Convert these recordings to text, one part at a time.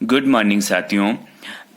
Good morning साथियों।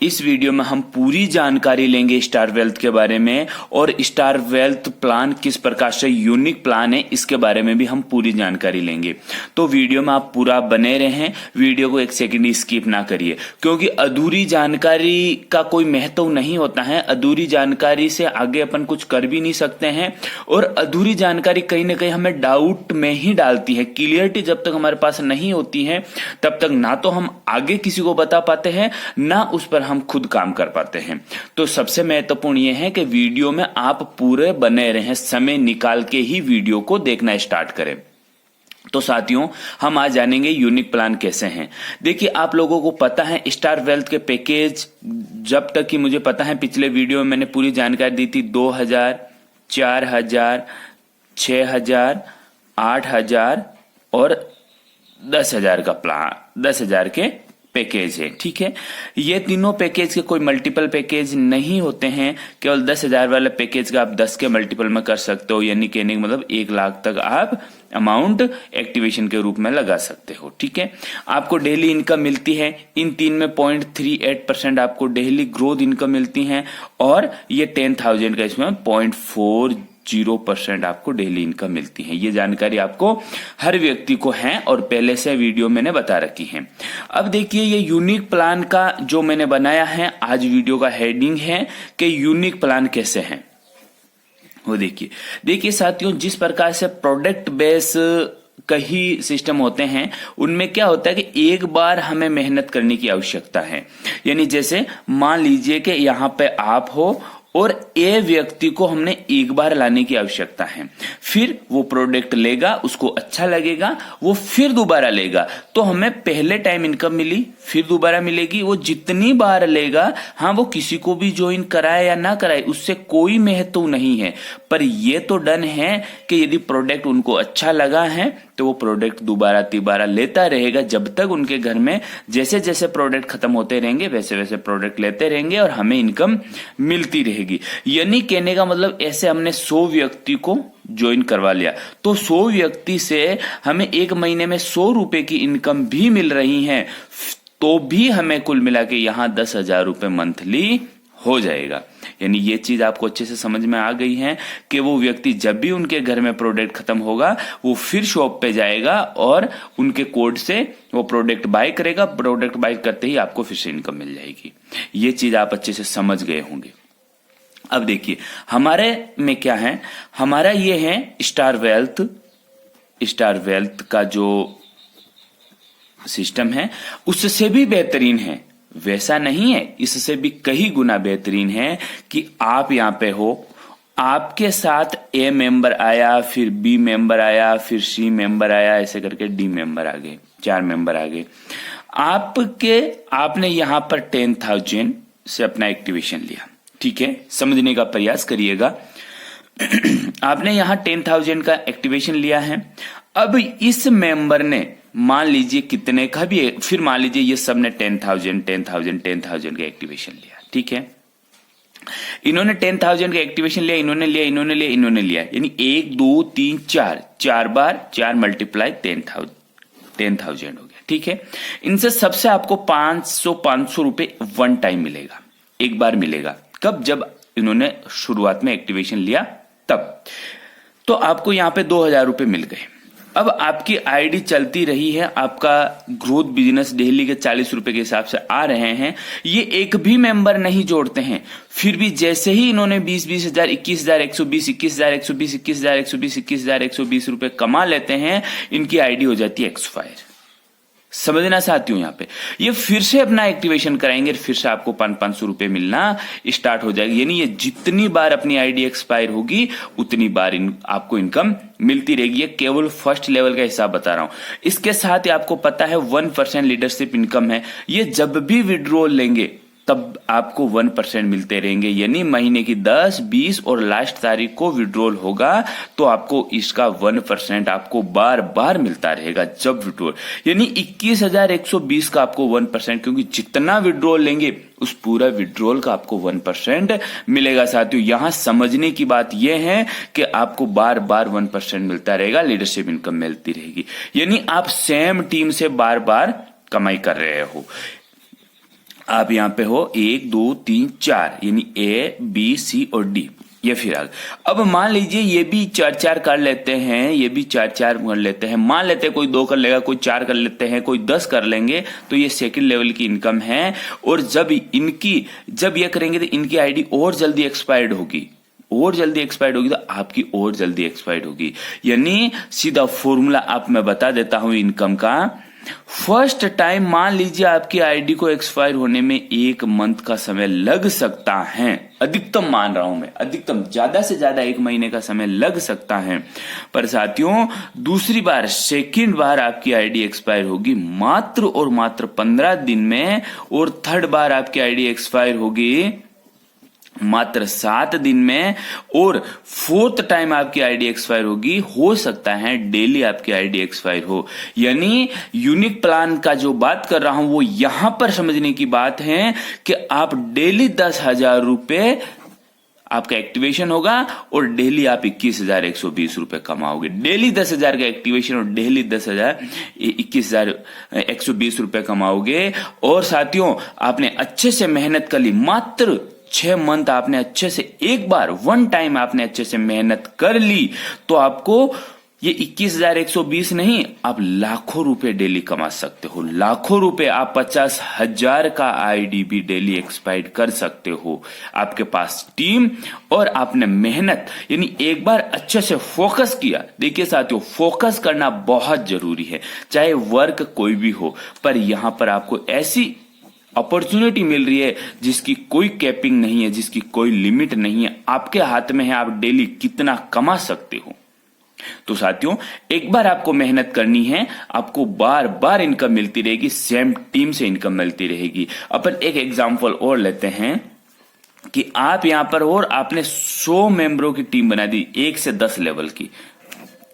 इस video में हम पूरी जानकारी लेंगे स्टार वेल्थ के बारे में और स्टार वेल्थ प्लान किस प्रकार से यूनिक प्लान है इसके बारे में भी हम पूरी जानकारी लेंगे। तो वीडियो में आप पूरा बने रहें, वीडियो को एक सेकंड स्किप ना करिए, क्योंकि अधूरी जानकारी का कोई महत्व नहीं होता है। अधूरी जानकारी से आगे अपन कुछ कर भी नहीं सकते हैं और अधूरी जानकारी कहीं ना कहीं हमें डाउट में ही डालती है। क्लियरिटी जब तक हमारे पास नहीं होती है तब तक ना तो हम आगे किसी को बता पाते हैं ना उस पर हम खुद काम कर पाते हैं। तो सबसे महत्वपूर्ण यह है कि वीडियो में आप पूरे बने रहें, समय निकाल के ही वीडियो को देखना स्टार्ट करें। तो साथियों, हम आज जानेंगे यूनिक प्लान कैसे हैं। देखिए, आप लोगों को पता है स्टार वेल्थ के पैकेज, जब तक कि मुझे पता है पिछले वीडियो में मैंने पूरी जानकारी दी थी, 2000, 4000, 6000, 8000 और 10,000 का प्लान, 10,000 के पैकेज है। ठीक है, ये तीनों पैकेज के कोई मल्टीपल पैकेज नहीं होते हैं। केवल 10,000 वाले पैकेज का आप 10 के मल्टीपल में कर सकते हो, यानी कहने का मतलब 1 लाख तक आप अमाउंट एक्टिवेशन के रूप में लगा सकते हो। ठीक है, आपको डेली इनकम मिलती है। इन तीन में 0.38% आपको डेली ग्रोथ इनकम मिलती है और ये 10,000 का इसमें 0.40% आपको डेली इनकम मिलती है। ये जानकारी आपको हर व्यक्ति को है और पहले से वीडियो मैंने बता रखी है। अब देखिए, ये यूनिक प्लान का जो मैंने बनाया है, आज वीडियो का हेडिंग है कि यूनिक प्लान कैसे है वो देखिए साथियों, जिस प्रकार से प्रोडक्ट बेस कई सिस्टम होते हैं उनमें क्या होता है कि एक बार हमें मेहनत करने की आवश्यकता है। यानी जैसे मान लीजिए कि यहां पे आप हो और ए व्यक्ति को हमने एक बार लाने की आवश्यकता है, फिर वो प्रोडक्ट लेगा, उसको अच्छा लगेगा, वो फिर दोबारा लेगा, तो हमें पहले टाइम इनकम मिली, फिर दोबारा मिलेगी। वो जितनी बार लेगा, हाँ, वो किसी को भी ज्वाइन कराए या ना कराए उससे कोई महत्व नहीं है, पर ये तो डन है कि यदि प्रोडक्ट उनको अच्छा लगा है तो वो प्रोडक्ट दोबारा तिबारा लेता रहेगा, जब तक उनके घर में जैसे जैसे प्रोडक्ट खत्म होते रहेंगे वैसे वैसे प्रोडक्ट लेते रहेंगे और हमें इनकम मिलती रहेगी। यानी कहने का मतलब, ऐसे हमने 100 व्यक्ति को ज्वाइन करवा लिया तो 100 व्यक्ति से हमें एक महीने में 100 रुपए की इनकम भी मिल रही है, तो भी हमें कुल मिला के यहां 10,000 रुपए मंथली हो जाएगा। यानी ये चीज आपको अच्छे से समझ में आ गई है कि वो व्यक्ति जब भी उनके घर में प्रोडक्ट खत्म होगा वो फिर शॉप पे जाएगा और उनके कोड से वो प्रोडक्ट बाय करेगा। प्रोडक्ट बाय करते ही आपको फिर से इनकम मिल जाएगी। ये चीज आप अच्छे से समझ गए होंगे। अब देखिए, हमारे में क्या है, हमारा ये है स्टार वेल्थ। स्टार वेल्थ का जो सिस्टम है उससे भी बेहतरीन है, वैसा नहीं है, इससे भी कई गुना बेहतरीन है कि आप यहां पे हो, आपके साथ ए मेंबर आया, फिर बी मेंबर आया, फिर सी मेंबर आया, ऐसे करके डी मेंबर आ गए, 4 मेंबर आ गए। आपने यहां पर 10,000 से अपना एक्टिवेशन लिया। ठीक है, समझने का प्रयास करिएगा। आपने यहां 10,000 का एक्टिवेशन लिया है। अब इस मेंबर ने मान लीजिए कितने का भी, फिर मान लीजिए ये सब ने 10,000 का एक्टिवेशन लिया। ठीक है, इन्होंने 10,000 का एक्टिवेशन लिया, इन्होंने लिया, यानी 1 2 3 4 बार 4 मल्टीप्लाई 10,000 हो गया। ठीक है, इनसे सबसे आपको 500 रुपए वन टाइम मिलेगा, एक बार मिलेगा। कब? जब इन्होंने शुरुआत में एक्टिवेशन लिया तब। तो आपको यहां पे 2,000 रुपए मिल गए। अब आपकी आईडी चलती रही है, आपका ग्रोथ बिजनेस डेली के 40 रुपए के हिसाब से आ रहे हैं। ये एक भी मेंबर नहीं जोड़ते हैं, फिर भी जैसे ही इन्होंने 20,000, 21,120, 21,120, 21,120, 21,120 रुपए कमा लेते हैं, इनकी आईडी हो जाती है एक्सपायर। समझना चाहती हूं, यहां पे ये फिर से अपना एक्टिवेशन कराएंगे, फिर से आपको 500 रुपए मिलना स्टार्ट हो जाएगी। यानी ये जितनी बार अपनी आईडी एक्सपायर होगी उतनी बार आपको इनकम मिलती रहेगी। ये केवल फर्स्ट लेवल का हिसाब बता रहा हूं। इसके साथ ही आपको पता है 1% लीडरशिप इनकम है। ये जब भी विड्रॉल लेंगे तब आपको 1% मिलते रहेंगे, यानी महीने की 10, 20 और लास्ट तारीख को विड्रॉल होगा तो आपको इसका 1% आपको बार बार मिलता रहेगा जब विड्रॉल, यानी 21,120 का आपको 1%, क्योंकि जितना विड्रॉल लेंगे उस पूरा विड्रॉल का आपको 1% मिलेगा। साथियों, यहां समझने की बात यह है कि आपको बार बार 1% मिलता रहेगा, लीडरशिप इनकम मिलती रहेगी, यानी आप सेम टीम से बार बार कमाई कर रहे हो। आप यहाँ पे हो 1 2 3 4 यानी ए बी सी और डी, ये फिर आगे। अब मान लीजिए ये भी 4 कर लेते हैं, ये भी 4 कर लेते हैं, मान लेते हैं कोई 2 कर लेगा, कोई 4 कर लेते हैं, कोई 10 कर लेंगे, तो ये सेकंड लेवल की इनकम है। और जब ये करेंगे तो इनकी आईडी और जल्दी एक्सपायर्ड होगी, और जल्दी एक्सपायर्ड होगी, तो आपकी और जल्दी एक्सपायर्ड होगी। यानी सीधा फॉर्मूला आप मैं बता देता हूं इनकम का। फर्स्ट टाइम मान लीजिए आपकी आईडी को एक्सपायर होने में 1 मंथ का समय लग सकता है, अधिकतम मान रहा हूं मैं, अधिकतम, ज्यादा से ज्यादा 1 महीने का समय लग सकता है। पर साथियों दूसरी बार, सेकंड बार आपकी आईडी एक्सपायर होगी मात्र और मात्र 15 दिन में, और थर्ड बार आपकी आईडी एक्सपायर होगी मात्र 7 दिन में, और फोर्थ टाइम आपकी आईडी एक्सपायर होगी, हो सकता है डेली आपकी आईडी एक्सपायर हो। यानी यूनिक प्लान का जो बात कर रहा हूं वो यहां पर समझने की बात है कि आप डेली 10,000 रुपए आपका एक्टिवेशन होगा और डेली आप 21,120 रुपए कमाओगे। डेली 10,000 का एक्टिवेशन और डेली 21,120 रुपए कमाओगे। और साथियों आपने अच्छे से मेहनत कर ली, मात्र 6 मंथ आपने अच्छे से, एक बार वन टाइम आपने अच्छे से मेहनत कर ली, तो आपको ये 21,120 नहीं, आप लाखों रुपए डेली कमा सकते हो, लाखों रुपए। आप 50,000 का आईडी भी डेली एक्सपायर्ड कर सकते हो। आपके पास टीम और आपने मेहनत, यानी एक बार अच्छे से फोकस किया। देखिए साथियों, फोकस करना बहुत जरूरी है, चाहे वर्क कोई भी हो, पर यहां पर आपको ऐसी अपॉर्चुनिटी मिल रही है जिसकी कोई कैपिंग नहीं है, जिसकी कोई लिमिट नहीं है, आपके हाथ में है आप डेली कितना कमा सकते हो। तो साथियों एक बार आपको मेहनत करनी है, आपको बार बार इनकम मिलती रहेगी, सेम टीम से इनकम मिलती रहेगी। अपन एक एग्जांपल और लेते हैं कि आप यहां पर और आपने 100 मेंबरों की टीम बना दी, 1 से 10 लेवल की,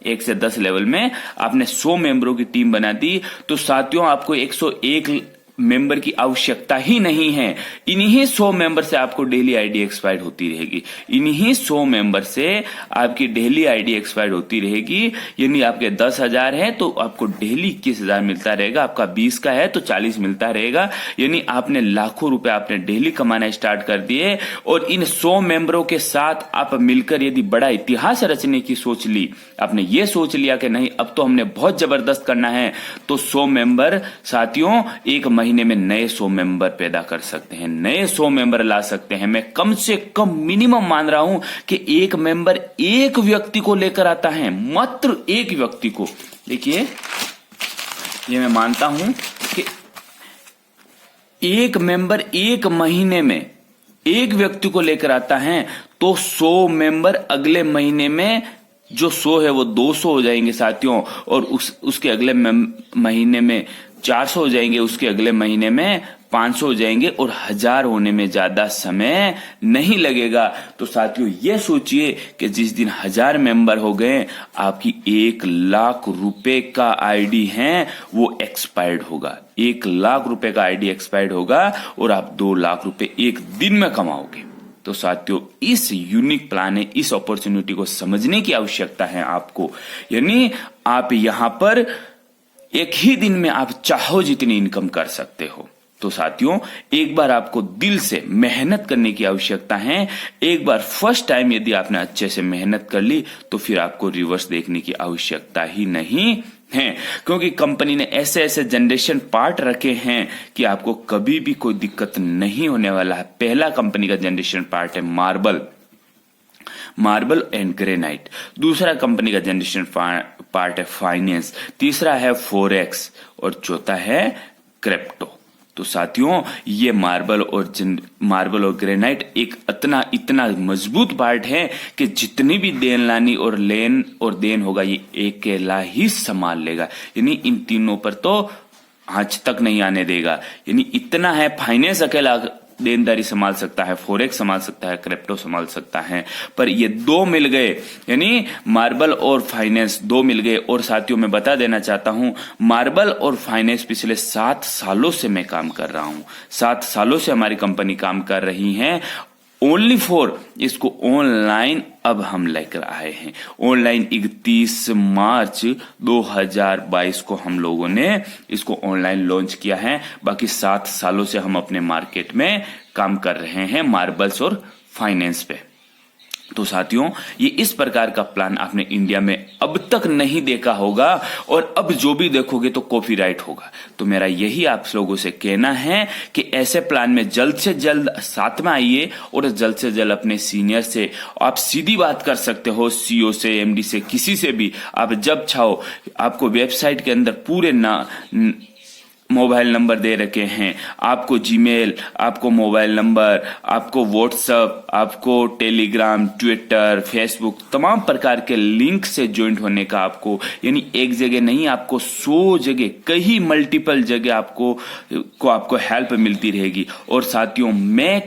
1 से 10 लेवल में आपने 100 मेंबरों की टीम बना दी, तो साथियों आपको 101 मेंबर की आवश्यकता ही नहीं है। इन्हीं 100 मेंबर से आपको डेली आईडी एक्सपायर्ड होती रहेगी, इन्हीं 100 मेंबर से आपकी डेली आईडी एक्सपायर्ड होती रहेगी। यानी आपके 10,000 है तो आपको डेली 21,000 मिलता रहेगा, आपका 20 का है तो 40 मिलता रहेगा। यानी आपने लाखों रुपए आपने डेली कमाना स्टार्ट कर दिए। और इन 100 मेंबरों के साथ आप मिलकर यदि बड़ा इतिहास रचने की सोच ली, आपने ये सोच लिया कि नहीं अब तो हमने बहुत जबरदस्त करना है, तो 100 मेंबर साथियों एक महीने में नए 100 मेंबर पैदा कर सकते हैं, नए 100 मेंबर ला सकते हैं। मैं कम से कम मिनिमम मान रहा हूं कि एक मेंबर एक व्यक्ति को लेकर आता है, मात्र एक व्यक्ति को। देखिए ये मैं मानता हूं कि एक मेंबर एक महीने में एक व्यक्ति को लेकर आता है, तो 100 मेंबर अगले महीने में जो 100 है वो 200 हो जाएंगे साथियों, और उसके अगले महीने में 400 हो जाएंगे, उसके अगले महीने में 500 हो जाएंगे, और 1000 होने में ज्यादा समय नहीं लगेगा। तो साथियों ये सोचिए कि जिस दिन 1000 मेंबर हो गए, आपकी 1 लाख रुपए का आईडी है वो एक्सपायर्ड होगा, 1 लाख रुपए का आईडी एक्सपायर्ड होगा, और आप 2 लाख रुपए एक दिन में कमाओगे। तो साथियों इस यूनिक प्लान है, इस अपॉर्चुनिटी को समझने की आवश्यकता है आपको। यानी आप यहां पर एक ही दिन में आप चाहो जितनी इनकम कर सकते हो। तो साथियों एक बार आपको दिल से मेहनत करने की आवश्यकता है। एक बार फर्स्ट टाइम यदि आपने अच्छे से मेहनत कर ली, तो फिर आपको रिवर्स देखने की आवश्यकता ही नहीं है, क्योंकि कंपनी ने ऐसे ऐसे जनरेशन पार्ट रखे हैं कि आपको कभी भी कोई दिक्कत नहीं होने वाला है। पहला कंपनी का जनरेशन पार्ट है मार्बल एंड ग्रेनाइट, दूसरा कंपनी का जनरेशन पार्ट है फाइनेंस, तीसरा है फॉरेक्स, और चौथा है क्रिप्टो। तो साथियों ये मार्बल और ग्रेनाइट एक इतना मजबूत पार्ट है कि जितनी भी देन लानी और लेन और देन होगा ये अकेला ही संभाल लेगा। यानी इन तीनों पर तो आंच तक नहीं आने देगा। यानी इतना है, फाइनेंस अकेला देनदारी संभाल सकता है, फॉरेक्स संभाल सकता है, क्रिप्टो संभाल सकता है, पर ये 2 मिल गए, यानी मार्बल और फाइनेंस 2 मिल गए। और साथियों मैं बता देना चाहता हूं, मार्बल और फाइनेंस पिछले 7 सालों से मैं काम कर रहा हूं, 7 सालों से हमारी कंपनी काम कर रही है, ओनली फॉर इसको ऑनलाइन अब हम लेकर आए हैं। ऑनलाइन 31 मार्च 2022 को हम लोगों ने इसको ऑनलाइन लॉन्च किया है। बाकी 7 सालों से हम अपने मार्केट में काम कर रहे हैं मार्बल्स और फाइनेंस पे। तो साथियों, ये इस प्रकार का प्लान आपने इंडिया में अब तक नहीं देखा होगा, और अब जो भी देखोगे तो कॉपीराइट होगा। तो मेरा यही आप लोगों से कहना है कि ऐसे प्लान में जल्द से जल्द साथ में आइए, और जल्द से जल्द अपने सीनियर से आप सीधी बात कर सकते हो, सीईओ से, एमडी से, किसी से भी आप जब चाहो। आपको वेबसाइट के अंदर पूरे मोबाइल नंबर दे रखे हैं, आपको जीमेल, आपको मोबाइल नंबर, आपको व्हाट्सएप, आपको टेलीग्राम, ट्विटर, फेसबुक, तमाम प्रकार के लिंक से ज्वाइंट होने का आपको, यानी एक जगह नहीं, आपको 100 जगह, कई मल्टीपल जगह आपको हेल्प मिलती रहेगी। और साथियों, मैं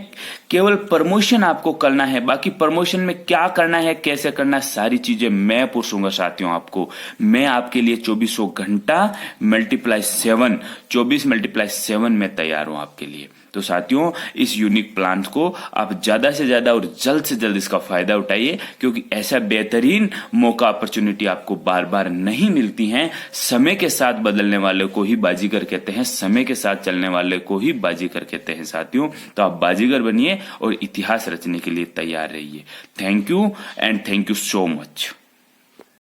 केवल प्रमोशन आपको करना है, बाकी प्रमोशन में क्या करना है, कैसे करना है, सारी चीजें मैं पूछूंगा साथियों आपको। मैं आपके लिए 24 घंटा मल्टीप्लाई 7, 24 मल्टीप्लाई 7 में तैयार हूं आपके लिए। तो साथियों, इस यूनिक प्लान को आप ज्यादा से ज्यादा और जल्द से जल्द इसका फायदा उठाइए, क्योंकि ऐसा बेहतरीन मौका, अपॉर्चुनिटी आपको बार बार नहीं मिलती हैं। समय के साथ बदलने वाले को ही बाजीगर कहते हैं, समय के साथ चलने वाले को ही बाजीगर कहते हैं साथियों। तो आप बाजीगर बनिए और इतिहास रचने के लिए तैयार रहिए। Thank you and thank you so much.